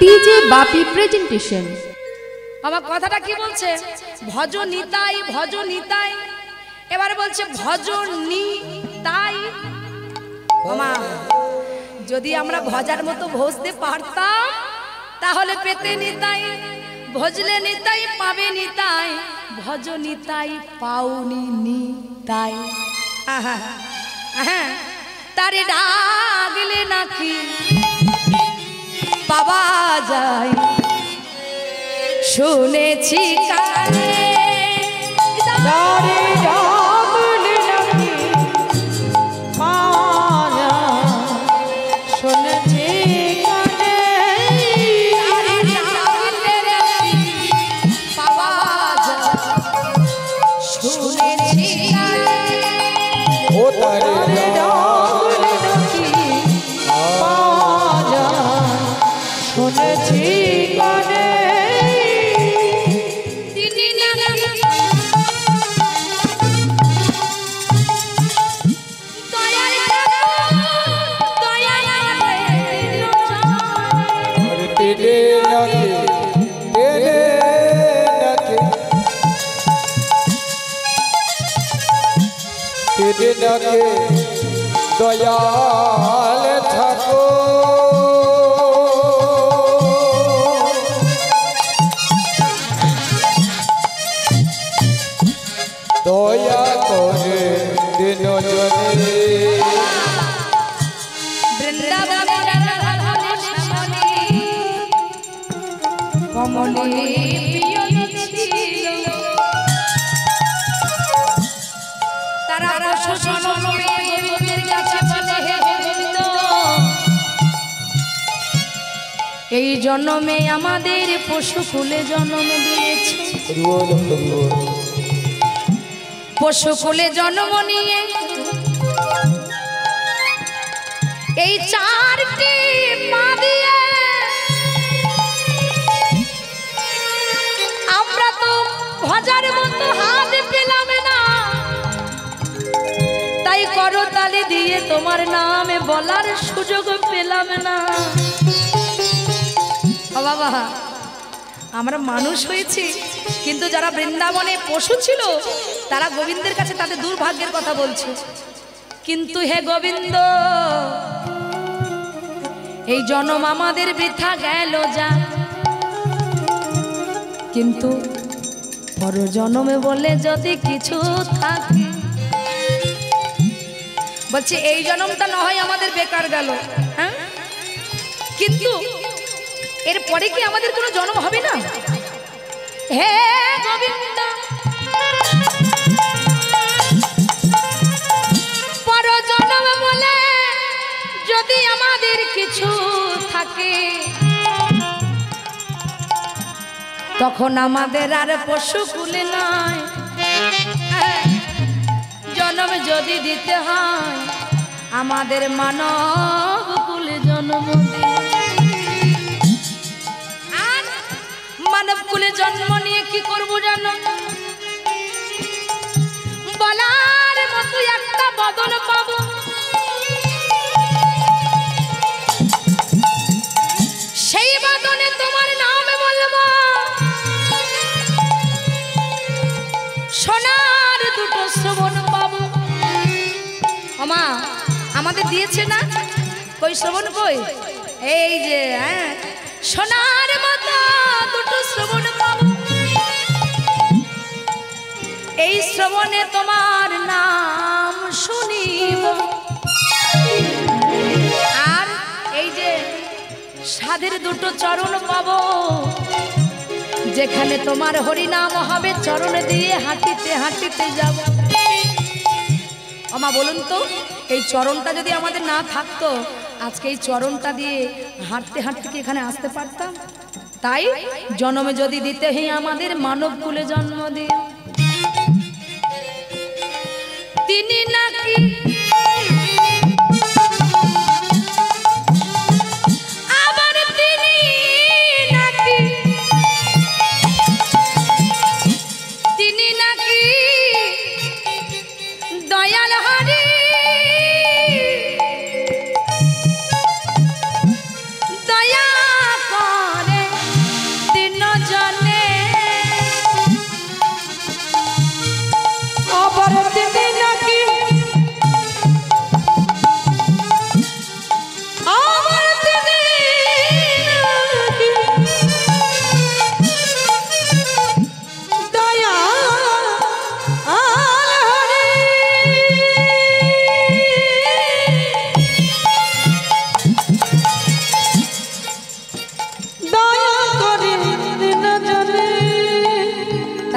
DJ বাপি presentation. আমার কথাটা কি বলছে? ভজ নিতাই, ভজ নিতাই। এবারে বলছে ভজ নিতাই। ওমা, যদি আমরা ভজার মতো ভজতে পারতাম তাহলে পেতে নিতাই, ভজলে নিতাই পাবে নিতাই, ভজ নিতাই পাউনি নিতাই। তারে ডাকলে নাকি বাবা যায়, শুনেছি কানে তারে ডাকলে নাকি পাওয়া যায়, শুনেছি কানে তারে ডাকলে নাকি বাবা যায়, শুনেছি কানে। ও তারে ডাকলে নাকি পাওয়া যায়, শুনেছি কানে। দয়াল থাকো দয়া করে দিন জনে কমলে প্রিয় ছিল তারা গোবিন্দের কাছে বলে, হে গোবিন্দ, এই জন্মে আমাদের পশু কুলে জন্ম দিয়েছে। পশু কুলে জন্ম নিয়ে এই চারটি পা দিয়ে আমরা তো ভজার মতো হাত পেলাম না, তাই করতালি দিয়ে তোমার নামে বলার সুযোগ পেলাম না। ও বাবা, আমরা মানুষ হয়েছি, কিন্তু যারা বৃন্দাবনে পশু ছিল তারা গোবিন্দের কাছে তাদের দুর্ভাগ্যের কথা বলছে। কিন্তু হে গোবিন্দ, এই জন্ম আমাদের বৃথা গেল যা, কিন্তু পর জন্মে বলে যদি কিছু থাকে, বলছে এই জন্মটা না হয় আমাদের বেকার গেল, হ্যাঁ, কিন্তু এরপরে কি আমাদের কোনো জন্ম হবে না? হে গোবিন্দ, পর জন্ম বলে যদি আমাদের কিছু থাকে, তখন আমাদের আর পশু কুলে নাই, জন্ম যদি দিতে হয় আমাদের মানব কুলে জন্ম দিতে। আর মানব কুলে জন্ম নিয়ে কি করবো জানো? বলার মতো একটা বদন পাবো, সেই বদনে তোমার নাম বলবো, সোনার দুটো শ্রবণ পাবো। ওমা, আমাদের দিয়েছে না, কই শ্রবণ কই? এই যে সোনার মতো দুটো শ্রবণ পাবো, এই শ্রবণে তোমার নাম শুনিব। আর এই যে সাধের দুটো চরণ পাবো, যেখানে তোমার হরিনাম হবে, চরণ দিয়ে হাঁটিতে হাঁটিতে যাব। আমা বলুন তো, এই চরণটা যদি আমাদের না থাকতো, আজকে এই চরণটা দিয়ে হাঁটতে হাঁটতে কি এখানে আসতে পারতাম? তাই জন্মে যদি দিতে হয় আমাদের মানব কুলে জন্ম দিয়ে, তিনি নাকি আবার তিনি নাকি দয়াল হরি, দয়া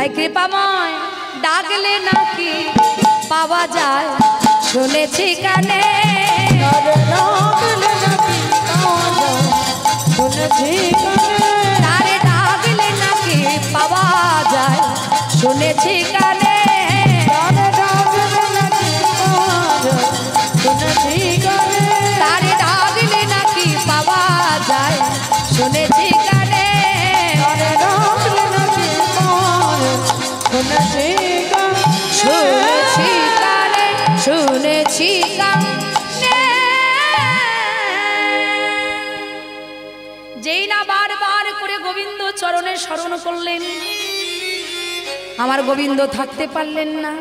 তাই কৃপাময় ডাকলে নাকি পাওয়া যায় শুনেছি কানে। তারে ডাকলে নাকি পাওয়া যায় শুনেছি কানে। তারে ডাকলে নাকি পাওয়া যায় শুনেছি কানে। শুনেছি কানে শুনেছি কানে। যেই না বারবার করে গোবিন্দ চরণে স্মরণ করলেন, আমার গোবিন্দ থাকতে পারলেন না।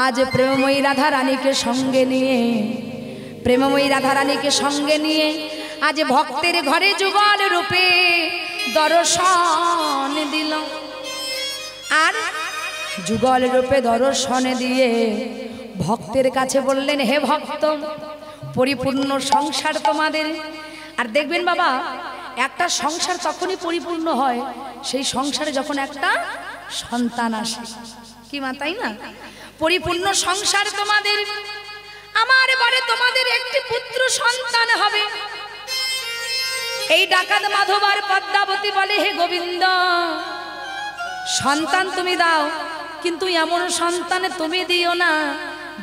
আজ প্রেমময়ী রাধা রানীকে সঙ্গে নিয়ে, প্রেমময়ী রাধা রানীকে সঙ্গে নিয়ে আজ ভক্তের ঘরে যুগল রূপে দর্শন দিল। আর যুগল রূপে দর্শন দিয়ে ভক্তের কাছে বললেন, হে ভক্ত, পরিপূর্ণ সংসার তোমাদের। আর দেখবেন বাবা, একটা সংসার তখনই পরিপূর্ণ হয় সেই সংসারে যখন একটা সন্তান আসে। কি মা, তাই না? পরিপূর্ণ সংসার তোমাদের, আমার বাড়ি তোমাদের একটি পুত্র সন্তান হবে। এই ডাকাত মাধব আর পদ্মাবতী বলে, হে গোবিন্দ, সন্তান তুমি দাও, কিন্তু এমন সন্তান তুমি দিও না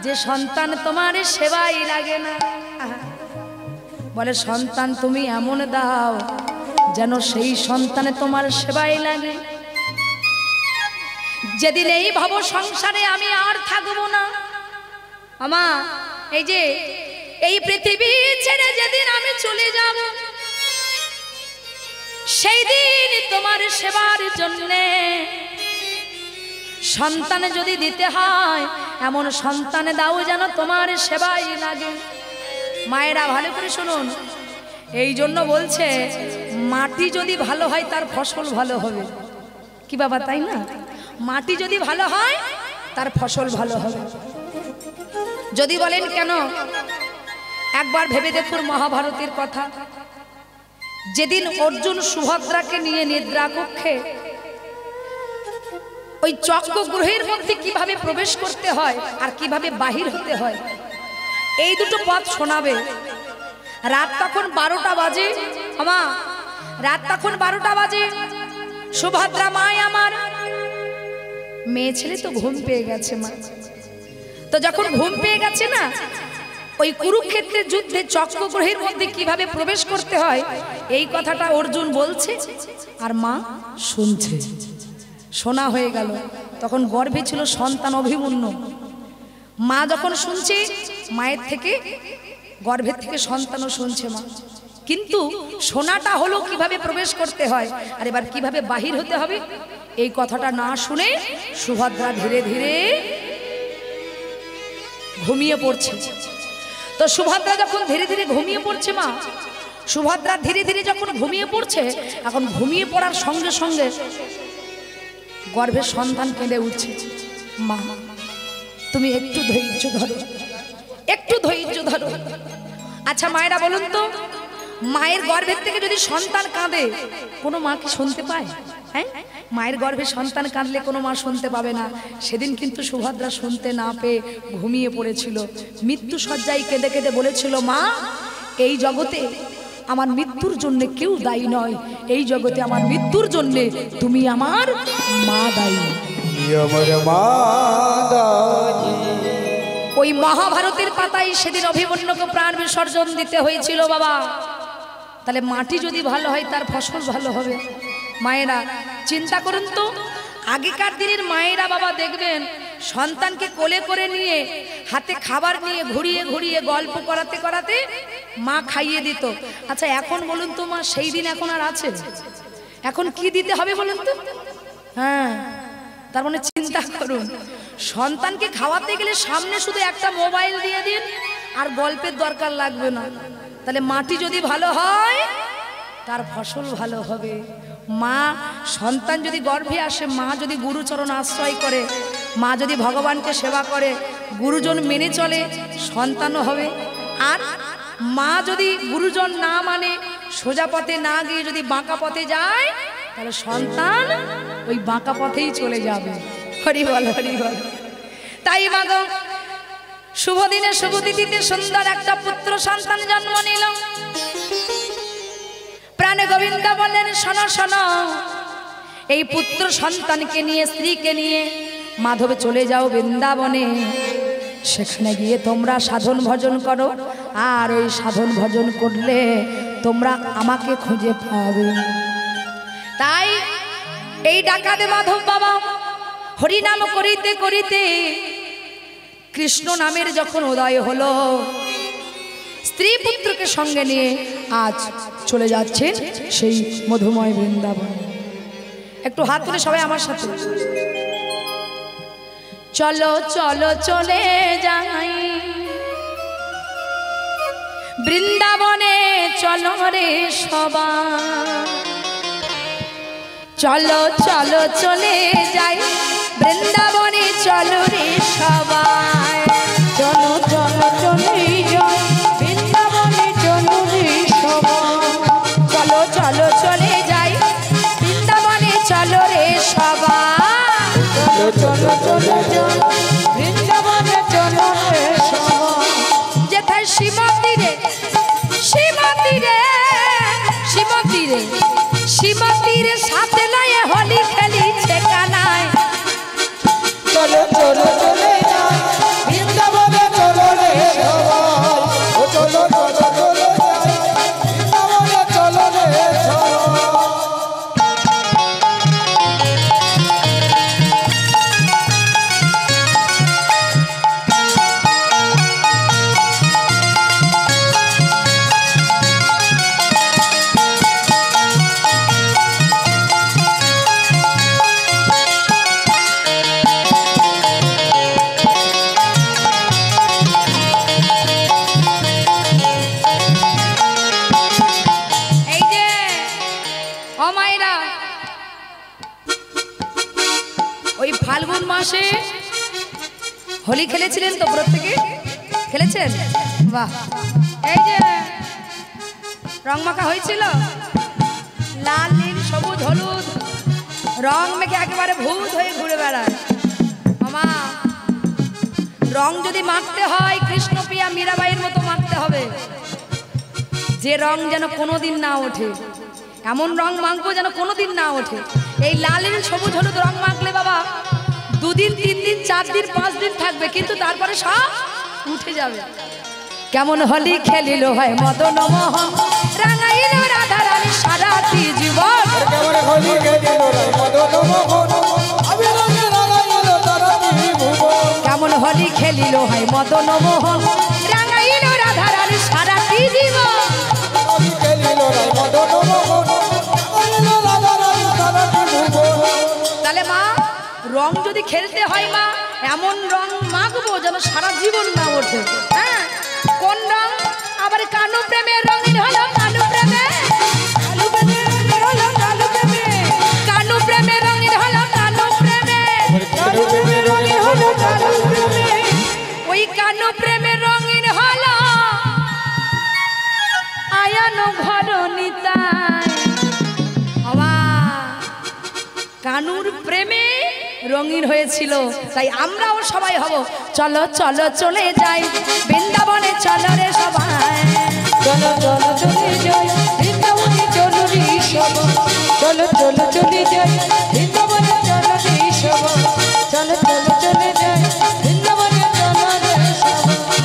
যে সন্তান তোমার সেবাই লাগে না। বলে, সন্তান তুমি এমন দাও যেন সেই সন্তানে তোমার সেবাই লাগে। যেদিন এই ভব সংসারে আমি আর থাকবো না, আমা, এই যে এই পৃথিবী ছেড়ে যেদিন আমি চলে যাব, সেই দিন তোমার সেবার জন্যে সন্তান যদি দিতে হয়, এমন সন্তান দাও যেন তোমার সেবাই লাগে। মায়েরা ভালো করে শুনুন, এই জন্য বলছে মাটি যদি ভালো হয় তার ফসল ভালো হবে। কি বাবা, তাই না? মাটি যদি ভালো হয় তার ফসল ভালো হবে। যদি বলেন কেন, একবার ভেবে দেখুন মহাভারতের কথা। যেদিন অর্জুন সুভদ্রাকে নিয়ে নিদ্রা কক্ষে ওই চক্র গ্রহের মধ্যে কিভাবে প্রবেশ করতে হয় আর কিভাবে বাহির হতে হয়, এই দুটো পথ শোনাবে। রাত তখন 12টা বাজে। আমা, রাত তখন 12টা বাজে। সুভদ্রা মায় আমার, মেয়ে ছেলে তো ঘুম পেয়ে গেছে মা। তো যখন ঘুম পেয়ে গেছে না, ওই কুরুক্ষেত্রের যুদ্ধে চক্রগ্রহের মধ্যে কিভাবে প্রবেশ করতে হয় এই কথাটা অর্জুন বলছে আর মা শুনছে। শোনা হয়ে গেল, তখন গর্ভে ছিল সন্তান অভিমন্যু। মা যখন শুনছে, মায়ের থেকে গর্ভের থেকে সন্তানও শুনছে মা। কিন্তু শোনাটা হলো কিভাবে প্রবেশ করতে হয় আর এবার কিভাবে বাহির হতে হবে, এই কথাটা না শুনে সুভদ্রা ধীরে ধীরে ঘুমিয়ে পড়ছে। তো সুভদ্রা যখন ধীরে ধীরে ঘুমিয়ে পড়ছে, মা সুভদ্রা ধীরে ধীরে যখন ঘুমিয়ে পড়ছে, এখন ঘুমিয়ে পড়ার সঙ্গে সঙ্গে গর্ভের সন্তান কেঁদে উঠছে। মা, তুমি একটু ধৈর্য ধরো, একটু ধৈর্য ধরো। আচ্ছা মায়েরা বলুন তো, মায়ের গর্ভের থেকে যদি সন্তান কাঁদে, কোনো মা কি শুনতে পায়? হ্যাঁ, মায়ের গর্ভে সন্তান কাঁদলে কোনো মা শুনতে পাবে না। সেদিন কিন্তু সুভদ্রা শুনতে না পেয়ে ঘুমিয়ে পড়েছিল। মৃত্যু শয্যায় কেঁদে কেঁদে বলেছিল, মা, এই জগতে আমার মৃত্যুর জন্য কেউ দায়ী নয়, এই জগতে আমার মৃত্যুর জন্য তুমি আমার মা দায়ী। ওই মহাভারতের পাতায় সেদিন অভিমন্যুকে প্রাণ বিসর্জন দিতে হয়েছিল বাবা। তাহলে মাটি যদি ভালো হয় তার ফসল ভালো হবে। মায়েরা চিন্তা করুন তো, আগেকার দিনের মায়েরা বাবা দেখবেন সন্তানকে কোলে করে নিয়ে হাতে খাবার নিয়ে ঘুরিয়ে ঘুরিয়ে গল্প করাতে করাতে মা খাইয়ে দিত। আচ্ছা এখন বলুন তো মা, সেই দিন এখন আর আছে? এখন কি দিতে হবে বলুন তো? হ্যাঁ, তার মানে চিন্তা করুন, সন্তানকে খাওয়াতে গেলে সামনে শুধু একটা মোবাইল দিয়ে দিন আর গল্পের দরকার লাগবে না। তাহলে মাটি যদি ভালো হয় তার ফসল ভালো হবে। মা সন্তান যদি গর্ভে আসে, মা যদি গুরুচরণ আশ্রয় করে, মা যদি ভগবানকে সেবা করে, গুরুজন মেনে চলে, সন্তানও হবে। আর মা যদি গুরুজন না মানে, সোজা পথে না গিয়ে যদি বাঁকা পথে যায়, তাহলে সন্তান ওই বাঁকা পথেই চলে যাবে। হরি বল হরি বল। তাই মাগো শুভ দিনে শুভ তিথিতে সুন্দর একটা পুত্র সন্তান জন্ম নিল। প্রাণে গোবিন্দ বললেন শোনো শোনো, এই পুত্র সন্তানকে নিয়ে স্ত্রীকে নিয়ে মাধবে চলে যাও বৃন্দাবনে। সেখানে গিয়ে তোমরা সাধন ভজন করো, আর ওই সাধন ভজন করলে তোমরা আমাকে খুঁজে পাবে। তাই এই ডাকাতে মাধব বাবা হরিনাম করিতে করিতে কৃষ্ণ নামের যখন উদয় হলো, স্ত্রী পুত্রকে সঙ্গে নিয়ে আজ চলে যাচ্ছে সেই মধুময় বৃন্দাবন। একটু হাত তুলে সবাই আমার সাথে চলো চলো চলে যাই বৃন্দাবনে, চলো রে সবাই, চলো চলো চলে যাই বৃন্দাবনে, চলো রে সবাই, চলো চলো চলে যাই বৃন্দাবনে, চলো রে সবাই, চলো চলো চলে যাই বৃন্দাবনে, চলো রে সবাই, চলো চলো চলে যাই বৃন্দাবনে, চলো রে সবাই। যেথায় শিব মন্দিরে শিব মন্দিরে শিব মন্দিরে শিব মন্দিরে সাথে লয়ে হোলি খেলিছে কানায়। চলো চলো চলে যাই বৃন্দাবনে, চলো রে সবাই, ও চলো চলো চলো যাই বৃন্দাবনে, চলো রে সবাই। এই যে ও মায়েরা, ওই ফাল্গুন মাসে হোলি খেলেছিলেন তো? প্রত্যেকে খেলেছেন? বাহ। এই যে রং মাখা হয়েছিল, লাল নীল সবুজ হলুদ রং মেখে একেবারে ভূত হয়ে ঘুরে বেড়ায়। মামা, রং যদি মাখতে হয় কৃষ্ণপ্রিয়া মীরাবাইয়ের মতো মাখতে হবে, যে রং যেন কোনোদিন না ওঠে, এমন রং মাখবো যেন কোনোদিন না ওঠে। এই লাল নীল সবুজ হলুদ রং মাখলে বাবা 2 দিন 3 দিন 4 দিন 5 দিন থাকবে, কিন্তু তারপরে সব উঠে যাবে। কেমন হোলি খেলিল হয় মদন মোহন, রাঙাইল রাধা রানী সারাটি জীবন। কেমন হোলি খেলিল রে মদন মোহন, অবিরঙে রাঙাইল তারাটি ভুবন। কেমন হোলি খেলিল হয় মদন মোহন, রাঙাইল রাধা রানী সারাটি জীবন। হোলি খেলিল রে মদন মোহন, রাঙাইল রাধা রানী তারাটি ভুবন। তাহলে মা, রং যদি খেলতে হয় মা, এমন রং মাখবো যেন সারা জীবন না ওঠে। হ্যাঁ, কোন রং? আবার কানু প্রেমে রঙিন হলো কানু প্রেমে, কানু প্রেমে রঙিন হলো কানু প্রেমে, কানু প্রেমে রঙিন হলো কানু প্রেমে, কানু প্রেমে রঙিন হলো কানু প্রেমে। ওই কানু প্রেমে রঙিন হলো আয়ান ভরণিতায়। কানুর প্রেমে রঙিন হয়েছিল, তাই আমরাও সবাই হব। চলো চলো চলে যাই বৃন্দাবনে, চলো রে সবাই, চলো চলো চলে যাই বৃন্দাবনে, চলো রে সবাই, চলো চলো চলে যাই বৃন্দাবনে, চলো রে সবাই, চলো চলো চলে যাই বৃন্দাবনে, চলো রে সবাই।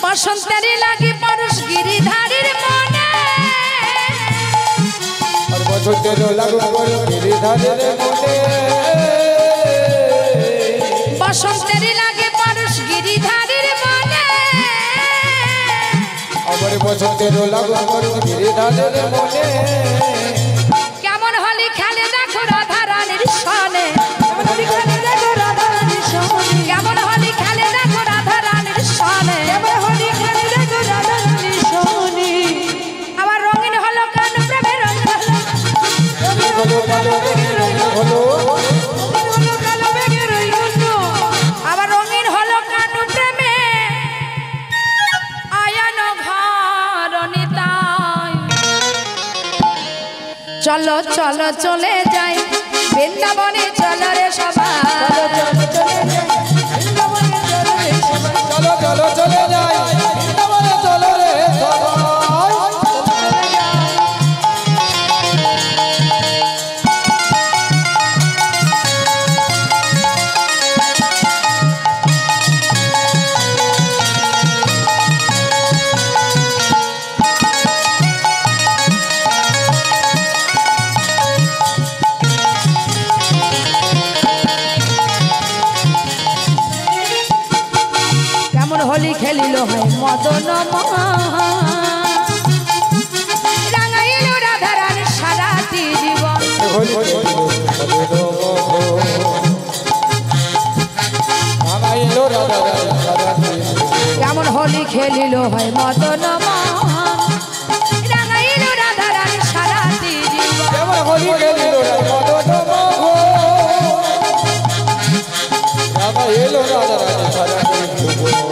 বসন্তেরই লাগি পরশ গিরিধারীর মনে, আর বসন্তের লাগু পর গিরিধারের মনে, বসন্তেরই লাগে পরশ গিরিধারীর মনে, আবার আমার বসন্তের লাগুন করুন গিরিধারের মনে কেমন হলি খেলে দেখো রাধা রানীর সনে কেমন হলি খেলে দেখো রাধা রানীর সনে কেমন হলি খেলে দেখো রাধা রানীর সনে কেমন হলি খেলে দেখো রাধা রানীর সনে আবার রঙিন হলো কান প্রেমের রঙ হলো কালো হলো হলো কালো মেঘের ওই অন্য আবার রঙিন হলো কান প্রেমে আয়ানো ঘর নিতাই চলো চলো চলে যাই বৃন্দাবনে চলো রে সবাই চলো চলো চলে যাই বৃন্দাবনে চলো রে সবাই কেমন হোলি খেলিল হয় মদন রাঙাইল রাধা রানী সারাটি জীবন কেমন হোলি খেলিল হয় মদন রাঙাইল রাধা রানী সারাটি জীবন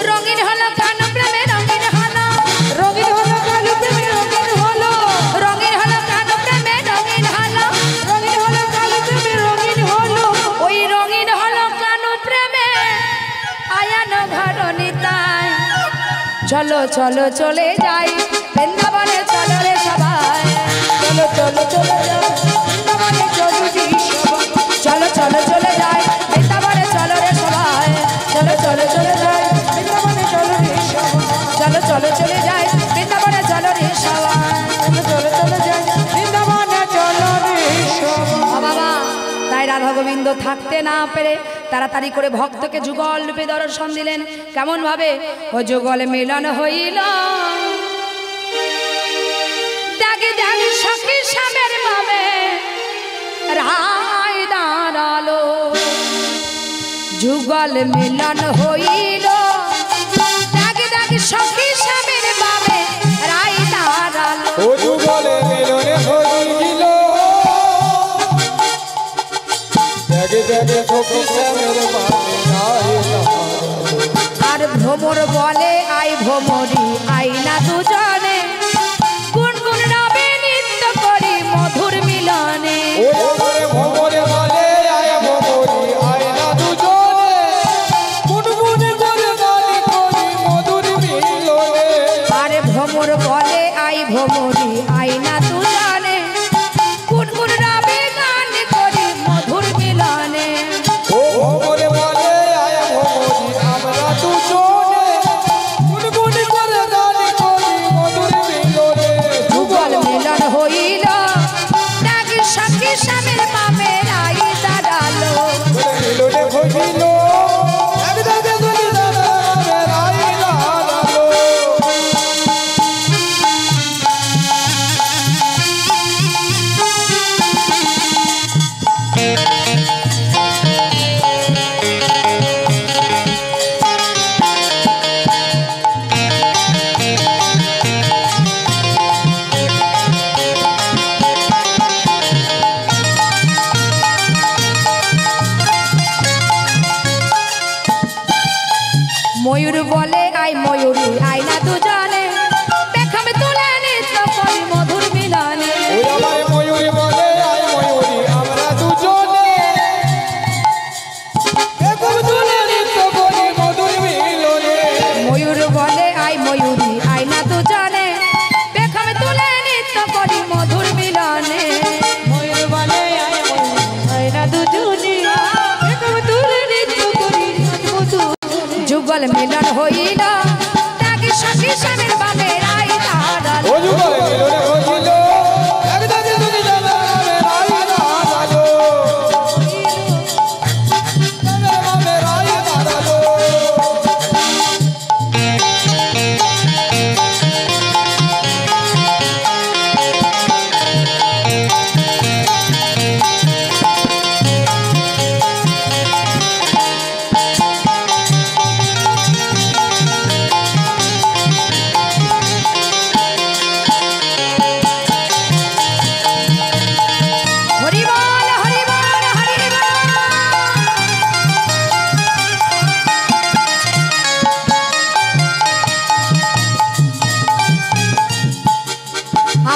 রঙিন হলো কান প্রেমে রঙিন হলো রঙিন হলো কালো প্রেমে রঙিন হলো রঙিন হলো কান প্রেমে রঙিন হলো রঙিন হলো কালো প্রেমে রঙিন হলো ওই রঙিন হলো কানু প্রেমে আয়ান ঘর নিতাই চলো চলো চলে যাই বৃন্দাবনে চলো রে সবাই চলো চলো চলে যাও বৃন্দাবনে চলো রে সবাই চলো চলো চলে যাই বৃন্দাবনে চলো রে সবাই চলো চলো চলে যাই বৃন্দাবনে চলো রে সবাই চলো চলো চলে যাই বৃন্দাবনে চলো রে সবাই চলো চলো যাই বৃন্দাবনে চলো রে সবাই ও বাবা তাই রাধা গোবিন্দ থাকতে না পেরে তাড়াতাড়ি করে ভক্তকে যুগল রূপে দর্শন দিলেন কেমন ভাবে ও যুগল মিলন হইল দাগে দাগে সখী সামের বাবে রায় দাঁড়ালো যুগল মিলন হইল দাগে দাগে সখী সামের বাবে রায় দাঁড়ালো ও যুগলে মিলনে হইল জাগে জাগে সখী শ্যামের বাণী গাইলাম আর ভ্রমর বলে আই ভ্রমরি আই না দুজনে গুনগুন রবে নৃত্য করি মধুর মিলনে ওই করে ভ্রমরে বলে আয় ভ্রমরি আয় না দুজনে গুনগুন করে গালি করি মধুর মিলনে আর ভ্রমর বলে আই ভ্রমরি আই না দুজনে গুনগুন রবে গান করি মধুর মিলনে ও ভ্রমরে বলে আয় ভ্রমরি আমরা দুজনে গুনগুন করে গালি করি মধুর মিলনে যুগল মিলন হইল ডাক সখী স্বামীর বামে রাই দাঁড়ালো মিলনে হইল এক দাগে দুই দাগে রাই দাঁড়ালো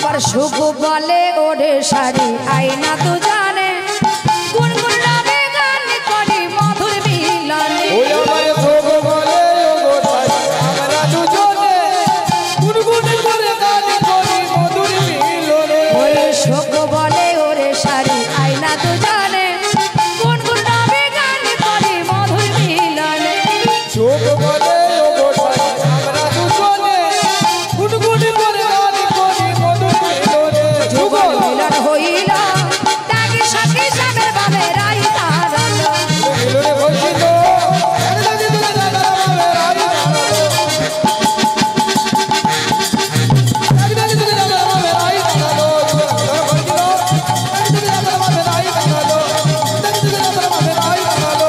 আবার সুখ বলে ওরে সারি আয়না তো জানে গুনগুন রবে গান করি মধুর মিলনে ওই আমার শোক বলে ওগো সারি আমরা দুজনে গুনগুন করে গান করি মধুর মিলনে ওই সুখ বলে ওরে সারি আয়না তো জানে গুনগুন রবে গান করি মধুর মিলনে শোক বলে ওগো সারি আমরা দুজনে গুনগুন করে গান করি মধুর মিলনে যুগল মিলন হইল তাকে সাথে সামের বাবে রাই তারালো মিলনে হইছিল একদাকে তুলে দাদা বাবা রাই দাঁড়ালো একদাকে তুলে দাদা বাবা রাই দাঁড়ালো হইছিল একদাকে দাদা বাবা রাই দাঁড়ালো একদাকে তুলে দাদা বাবা রাই দাঁড়ালো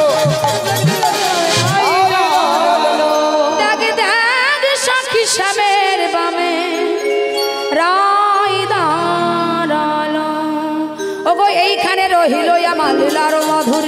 তাকে দেখ সাক্ষী সামের বামে রাই দাঁড়ালো ওগো এইখানে রহিল আমার লীলার মধুর